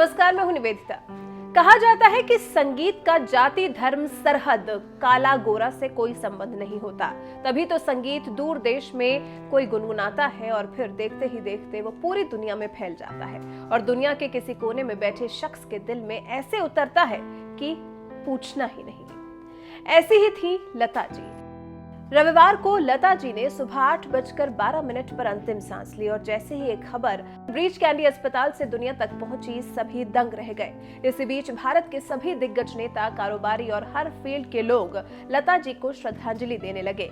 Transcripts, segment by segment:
नमस्कार, मैं हूं निवेदिता। कहा जाता है कि संगीत का जाति धर्म सरहद काला गोरा से कोई संबंध नहीं होता। तभी तो संगीत दूर देश में कोई गुनगुनाता है और फिर देखते ही देखते वो पूरी दुनिया में फैल जाता है और दुनिया के किसी कोने में बैठे शख्स के दिल में ऐसे उतरता है कि पूछना ही नहीं। ऐसी ही थी लता जी। रविवार को लता जी ने सुबह 8:12 पर अंतिम सांस ली और जैसे ही एक खबर ब्रीच कैंडी अस्पताल से दुनिया तक पहुंची, सभी दंग रह गए। इसी बीच भारत के सभी दिग्गज नेता, कारोबारी और हर फील्ड के लोग लता जी को श्रद्धांजलि देने लगे।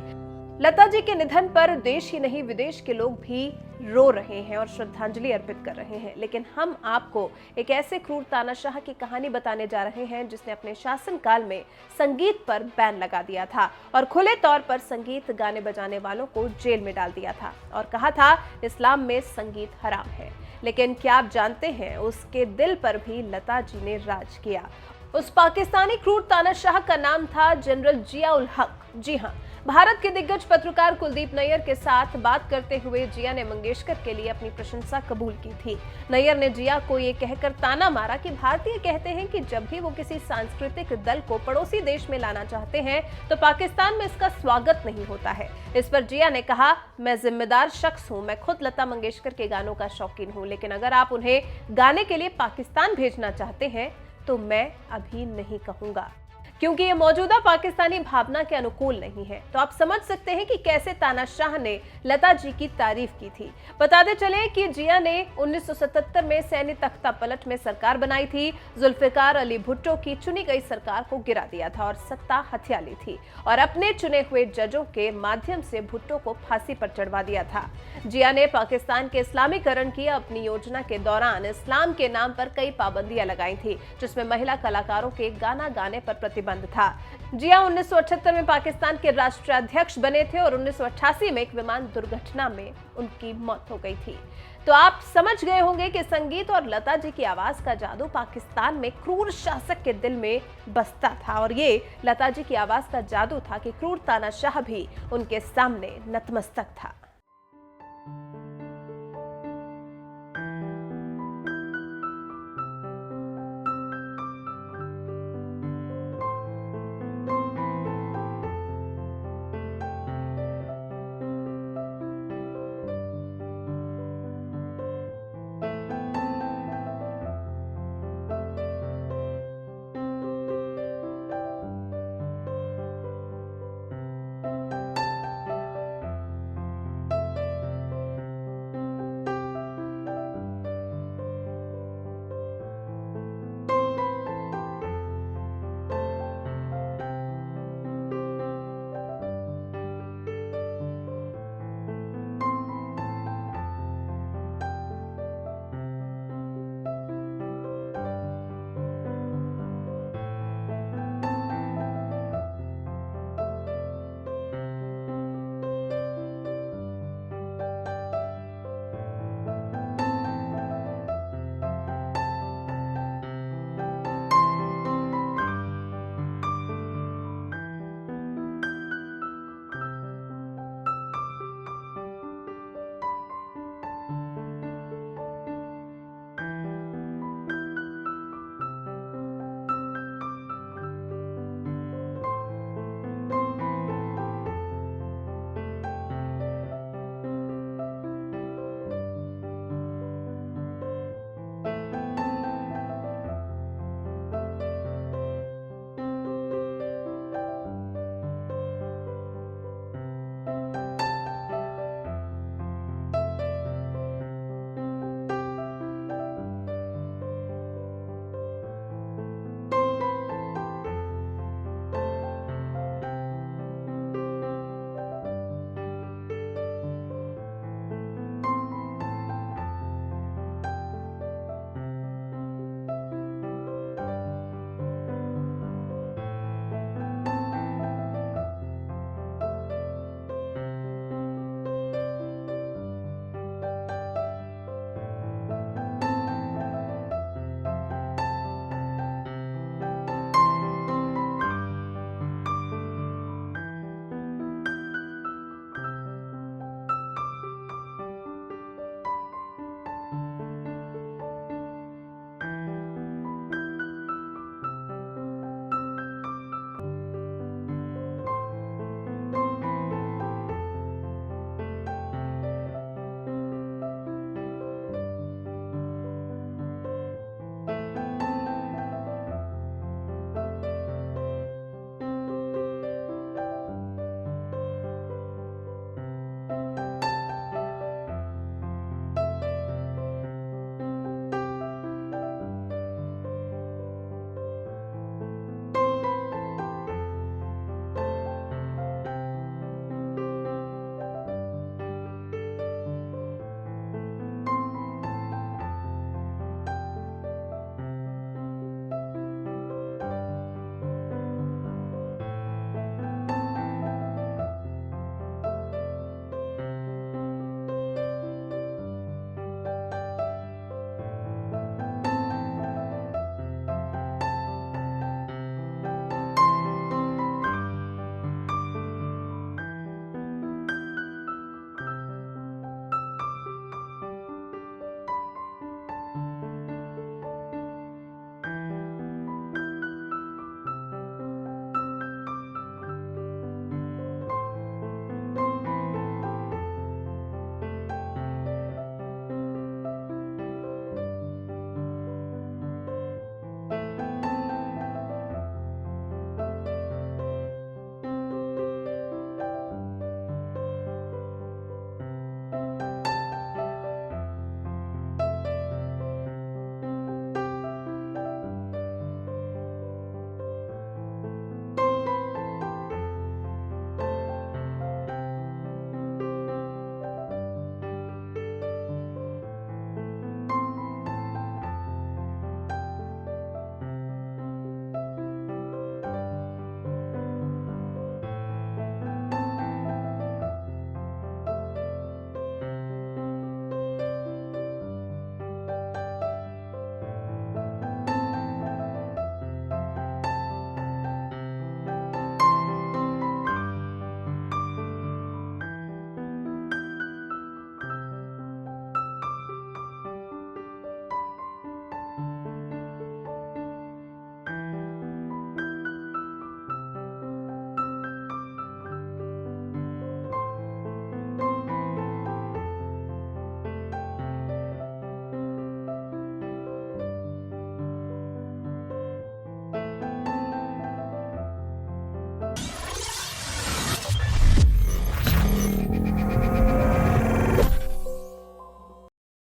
लता जी के निधन पर देश ही नहीं विदेश के लोग भी रो रहे हैं और श्रद्धांजलि अर्पित कर रहे हैं। लेकिन हम आपको एक ऐसे क्रूर तानाशाह की कहानी बताने जा रहे हैं जिसने अपने शासनकाल में संगीत पर बैन लगा दिया था और खुले तौर पर संगीत गाने बजाने वालों को जेल में डाल दिया था और कहा था इस्लाम में संगीत हराम है। लेकिन क्या आप जानते हैं, उसके दिल पर भी लता जी ने राज किया। उस पाकिस्तानी क्रूर तानाशाह का नाम था जनरल जिया उल हक। जी हाँ, भारत के दिग्गज पत्रकार कुलदीप नैयर के साथ बात करते हुए जिया ने मंगेशकर के लिए अपनी प्रशंसा कबूल की थी। नैयर ने जिया को ये कहकर ताना मारा कि भारतीय कहते हैं कि जब भी वो किसी सांस्कृतिक दल को पड़ोसी देश में लाना चाहते हैं तो पाकिस्तान में इसका स्वागत नहीं होता है। इस पर जिया ने कहा, मैं जिम्मेदार शख्स हूँ, मैं खुद लता मंगेशकर के गानों का शौकीन हूँ, लेकिन अगर आप उन्हें गाने के लिए पाकिस्तान भेजना चाहते हैं तो मैं अभी नहीं कहूंगा, क्योंकि ये मौजूदा पाकिस्तानी भावना के अनुकूल नहीं है। तो आप समझ सकते हैं कि कैसे तानाशाह ने लता जी की तारीफ की थी। बताते चले कि जिया ने 1977 में सैन्य तख्ता पलट में सरकार बनाई थी। जुल्फिकार अली भुट्टो की चुनी गई सरकार को गिरा दिया था और सत्ता हथिया ली थी और अपने चुने हुए जजों के माध्यम से भुट्टो को फांसी पर चढ़वा दिया था। जिया ने पाकिस्तान के इस्लामीकरण की अपनी योजना के दौरान इस्लाम के नाम पर कई पाबंदियां लगाई थी, जिसमें महिला कलाकारों के गाना गाने पर प्रतिबंध था। जिया 1978 में पाकिस्तान के राष्ट्राध्यक्ष बने थे और 1988 में एक विमान दुर्घटना में उनकी मौत हो गई थी। तो आप समझ गए होंगे कि संगीत और लता जी की आवाज का जादू पाकिस्तान में क्रूर शासक के दिल में बसता था और ये लता जी की आवाज का जादू था कि क्रूर तानाशाह भी उनके सामने नतमस्तक था।